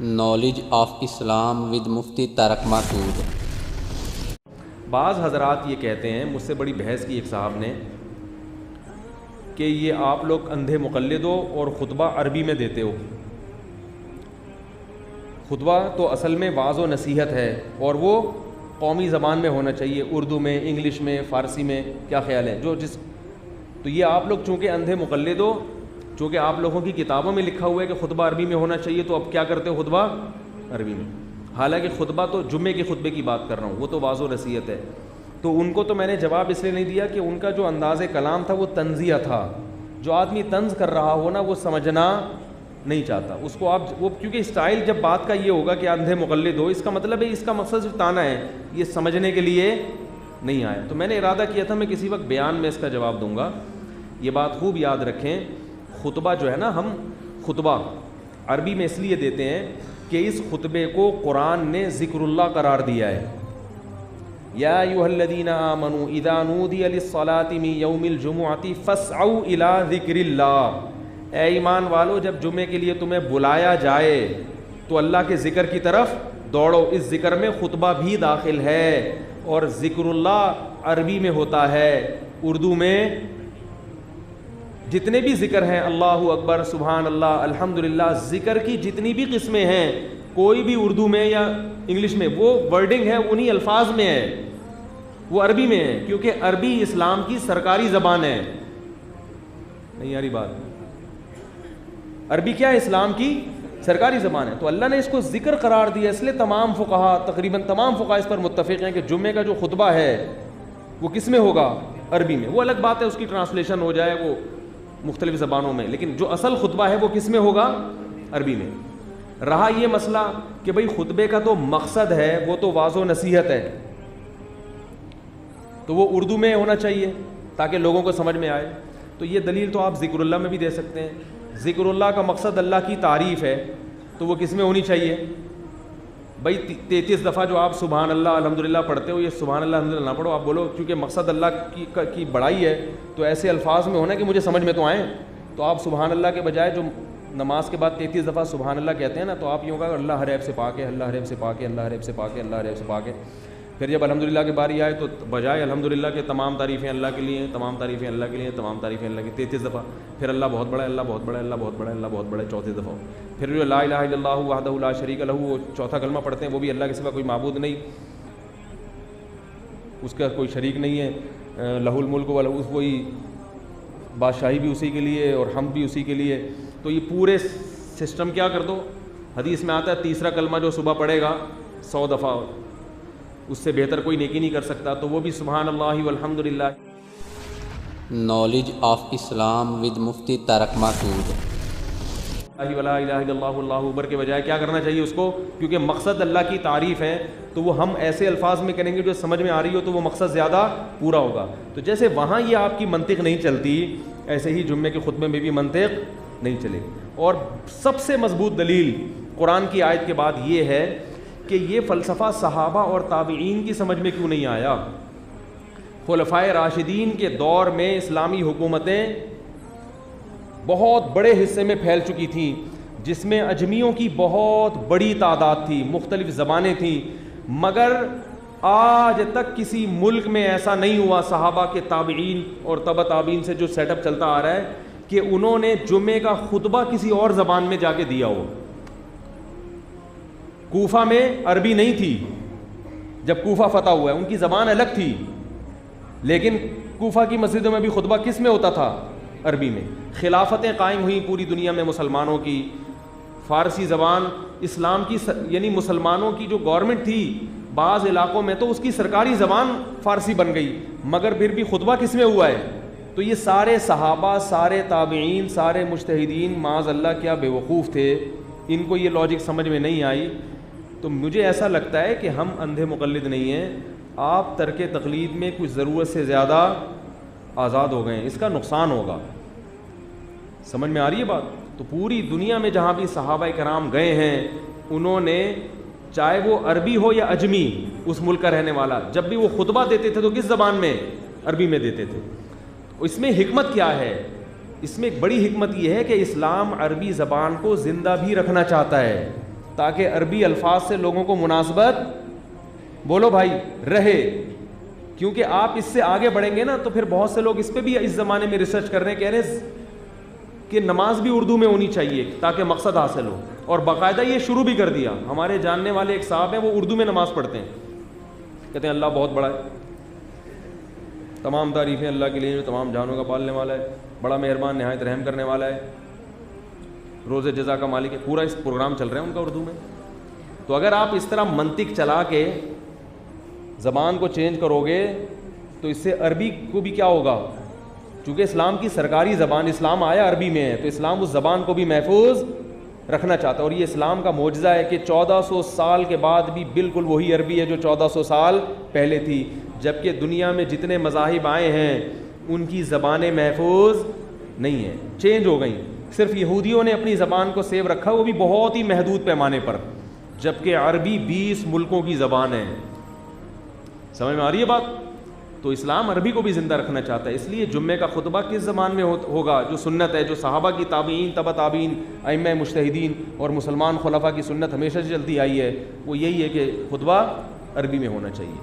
Knowledge of Islam with مفتی طارق مسعود۔ بعض حضرات یہ کہتے ہیں، مجھ سے بڑی بحث کی ایک صاحب نے، کہ یہ آپ لوگ اندھے مقلد ہو اور خطبہ عربی میں دیتے ہو۔ خطبہ تو اصل میں وعظ و نصیحت ہے اور وہ قومی زبان میں ہونا چاہیے، اردو میں، انگلش میں، فارسی میں۔ کیا خیال ہے؟ تو یہ آپ لوگ چونکہ اندھے مقلد ہو، چونکہ آپ لوگوں کی کتابوں میں لکھا ہوا ہے کہ خطبہ عربی میں ہونا چاہیے، تو اب کیا کرتے ہو؟ خطبہ عربی میں۔ حالانکہ خطبہ تو جمعے کے خطبے کی بات کر رہا ہوں، وہ تو وعظ و نصیحت ہے۔ تو ان کو تو میں نے جواب اس لیے نہیں دیا کہ ان کا جو انداز کلام تھا وہ طنزیہ تھا۔ جو آدمی طنز کر رہا ہو نا، وہ سمجھنا نہیں چاہتا اس کو۔ وہ کیونکہ اسٹائل جب بات کا یہ ہوگا کہ اندھے مقلد ہو، اس کا مطلب ہے اس کا مقصد صرف تانا ہے، یہ سمجھنے کے لیے نہیں آیا۔ تو میں نے ارادہ کیا تھا میں کسی وقت بیان میں اس کا جواب دوں گا۔ یہ بات خوب یاد رکھیں، خطبہ جو ہے نا، ہم خطبہ عربی میں اس لیے دیتے ہیں کہ اس خطبے کو قرآن نے ذکر اللہ قرار دیا ہے۔ یا ایھا الذین آمنوا اذا نودی للصلاۃ من یوم الجمعۃ فاسعوا الی ذکر اللہ۔ اے ایمان والو، جب جمعے کے لیے تمہیں بلایا جائے تو اللہ کے ذکر کی طرف دوڑو۔ اس ذکر میں خطبہ بھی داخل ہے، اور ذکر اللہ عربی میں ہوتا ہے۔ اردو میں جتنے بھی ذکر ہیں، اللہ اکبر، سبحان اللہ، الحمدللہ، ذکر کی جتنی بھی قسمیں ہیں، کوئی بھی اردو میں یا انگلش میں وہ ورڈنگ ہے انہی الفاظ میں ہے، وہ عربی میں ہے، کیونکہ عربی اسلام کی سرکاری زبان ہے۔ نہیں یاری بات؟ عربی کیا ہے؟ اسلام کی سرکاری زبان ہے۔ تو اللہ نے اس کو ذکر قرار دیا، اس لیے تمام فقہا، تقریباً تمام فقہا اس پر متفق ہیں کہ جمعے کا جو خطبہ ہے وہ کس میں ہوگا؟ عربی میں۔ وہ الگ بات ہے، اس کی ٹرانسلیشن ہو جائے وہ مختلف زبانوں میں، لیکن جو اصل خطبہ ہے وہ کس میں ہوگا؟ عربی میں۔ رہا یہ مسئلہ کہ بھئی خطبے کا تو مقصد ہے، وہ تو واضح و نصیحت ہے، تو وہ اردو میں ہونا چاہیے تاکہ لوگوں کو سمجھ میں آئے۔ تو یہ دلیل تو آپ ذکر اللہ میں بھی دے سکتے ہیں۔ ذکر اللہ کا مقصد اللہ کی تعریف ہے، تو وہ کس میں ہونی چاہیے؟ بھئی 33 دفعہ جو آپ سبحان اللہ الحمدللہ پڑھتے ہو، یہ سبحان اللہ الحمدللہ نہ پڑھو، آپ بولو کیونکہ مقصد اللہ کی بڑائی ہے، تو ایسے الفاظ میں ہونا کہ مجھے سمجھ میں تو آئیں۔ تو آپ سبحان اللہ کے بجائے جو نماز کے بعد 33 دفعہ سبحان اللہ کہتے ہیں نا، تو آپ یوں کہا اللہ ہر عیب سے پاک ہے، اللہ ہر عیب سے پاک ہے، اللہ ہر عیب سے پاک ہے، اللہ ہر عیب سے پاک ہے۔ پھر جب الحمدللہ کی باری آئے تو بجائے الحمدللہ کے تمام تعریفیں اللہ کے لیے ہیں، تمام تعریفیں اللہ کے لیے ہیں، تمام تعریفیں اللہ کی 33 دفعہ۔ پھر اللہ بہت بڑا ہے، اللہ بہت بڑا ہے، اللہ بہت بڑا ہے، اللہ بہت بڑا ہے 34 دفعہ۔ پھر جو لا الہ الا اللہ وحدہ لا شریک لہ، وہ چوتھا کلمہ پڑھتے ہیں، وہ بھی اللہ کے سوا کوئی معبود نہیں، اس کا کوئی شریک نہیں ہے، لہ الملک و لہ، وہی بادشاہی بھی اسی کے لیے اور حمد بھی اسی کے لیے۔ تو یہ پورے سسٹم کیا کر دو۔ حدیث میں آتا ہے تیسرا کلمہ جو صبح پڑھے گا 100 دفعہ، اس سے بہتر کوئی نیکی نہیں کر سکتا، تو وہ بھی سبحان اللہ والحمدللہ۔ نالج آف اسلام ود مفتی طارق مسعود۔ ولا الہ الا اللہ اللہ اکبر کے بجائے کیا کرنا چاہیے اس کو؟ کیونکہ مقصد اللہ کی تعریف ہے، تو وہ ہم ایسے الفاظ میں کریں گے جو سمجھ میں آ رہی ہو، تو وہ مقصد زیادہ پورا ہوگا۔ تو جیسے وہاں یہ آپ کی منطق نہیں چلتی، ایسے ہی جمعے کے خطبے میں بھی منطق نہیں چلے گی۔ اور سب سے مضبوط دلیل قرآن کی آیت کے بعد یہ ہے کہ یہ فلسفہ صحابہ اور تابعین کی سمجھ میں کیوں نہیں آیا؟ خلفائے راشدین کے دور میں اسلامی حکومتیں بہت بڑے حصے میں پھیل چکی تھیں، جس میں اجمیوں کی بہت بڑی تعداد تھی، مختلف زبانیں تھیں، مگر آج تک کسی ملک میں ایسا نہیں ہوا صحابہ کے تابعین اور تبع تابعین سے جو سیٹ اپ چلتا آ رہا ہے کہ انہوں نے جمعے کا خطبہ کسی اور زبان میں جا کے دیا ہو۔ کوفہ میں عربی نہیں تھی جب کوفہ فتح ہوا ہے، ان کی زبان الگ تھی، لیکن کوفہ کی مسجدوں میں بھی خطبہ کس میں ہوتا تھا؟ عربی میں۔ خلافتیں قائم ہوئیں پوری دنیا میں مسلمانوں کی، فارسی زبان اسلام کی یعنی مسلمانوں کی جو گورنمنٹ تھی بعض علاقوں میں تو اس کی سرکاری زبان فارسی بن گئی، مگر پھر بھی خطبہ کس میں ہوا ہے؟ تو یہ سارے صحابہ، سارے تابعین، سارے مجتہدین معاذ اللہ کیا بے وقوف تھے، ان کو یہ لاجک سمجھ میں نہیں آئی۔ تو مجھے ایسا لگتا ہے کہ ہم اندھے مقلد نہیں ہیں، آپ ترک تقلید میں کچھ ضرورت سے زیادہ آزاد ہو گئے ہیں، اس کا نقصان ہوگا۔ سمجھ میں آ رہی ہے بات؟ تو پوری دنیا میں جہاں بھی صحابہ کرام گئے ہیں، انہوں نے چاہے وہ عربی ہو یا اجمی، اس ملک کا رہنے والا، جب بھی وہ خطبہ دیتے تھے تو کس زبان میں؟ عربی میں دیتے تھے۔ اس میں حکمت کیا ہے؟ اس میں ایک بڑی حکمت یہ ہے کہ اسلام عربی زبان کو زندہ بھی رکھنا چاہتا ہے، تاکہ عربی الفاظ سے لوگوں کو مناسبت بولو بھائی رہے. کیونکہ آپ اس سے آگے بڑھیں گے نا تو پھر بہت سے لوگ اس پہ بھی اس زمانے میں ریسرچ کر رہے ہیں, کہہ رہے ہیں کہ نماز بھی اردو میں ہونی چاہیے تاکہ مقصد حاصل ہو, اور باقاعدہ یہ شروع بھی کر دیا. ہمارے جاننے والے ایک صاحب ہیں, وہ اردو میں نماز پڑھتے ہیں, کہتے ہیں اللہ بہت بڑا ہے, تمام تعریفیں اللہ کے لیے جو تمام جانوں کا پالنے والا ہے, بڑا مہربان نہایت رحم کرنے والا ہے, روز جزا کا مالک ہے. پورا اس پروگرام چل رہا ہے ان کا اردو میں. تو اگر آپ اس طرح منطق چلا کے زبان کو چینج کرو گے تو اس سے عربی کو بھی کیا ہوگا, چونکہ اسلام کی سرکاری زبان, اسلام آیا عربی میں ہے, تو اسلام اس زبان کو بھی محفوظ رکھنا چاہتا ہے. اور یہ اسلام کا معجزہ ہے کہ 1400 سال کے بعد بھی بالکل وہی عربی ہے جو 1400 سال پہلے تھی, جبکہ دنیا میں جتنے مذاہب آئے ہیں ان کی زبانیں محفوظ نہیں ہیں, چینج ہو گئیں. صرف یہودیوں نے اپنی زبان کو سیو رکھا, وہ بھی بہت ہی محدود پیمانے پر, جبکہ عربی 20 ملکوں کی زبان ہے. سمجھ میں آ رہی ہے بات؟ تو اسلام عربی کو بھی زندہ رکھنا چاہتا ہے. اس لیے جمعے کا خطبہ کس زبان میں ہوگا؟ جو سنت ہے, جو صحابہ کی تابعین, تبع تابعین, ائمہ مجتہدین اور مسلمان خلفاء کی سنت ہمیشہ سے چلتی آئی ہے, وہ یہی ہے کہ خطبہ عربی میں ہونا چاہیے.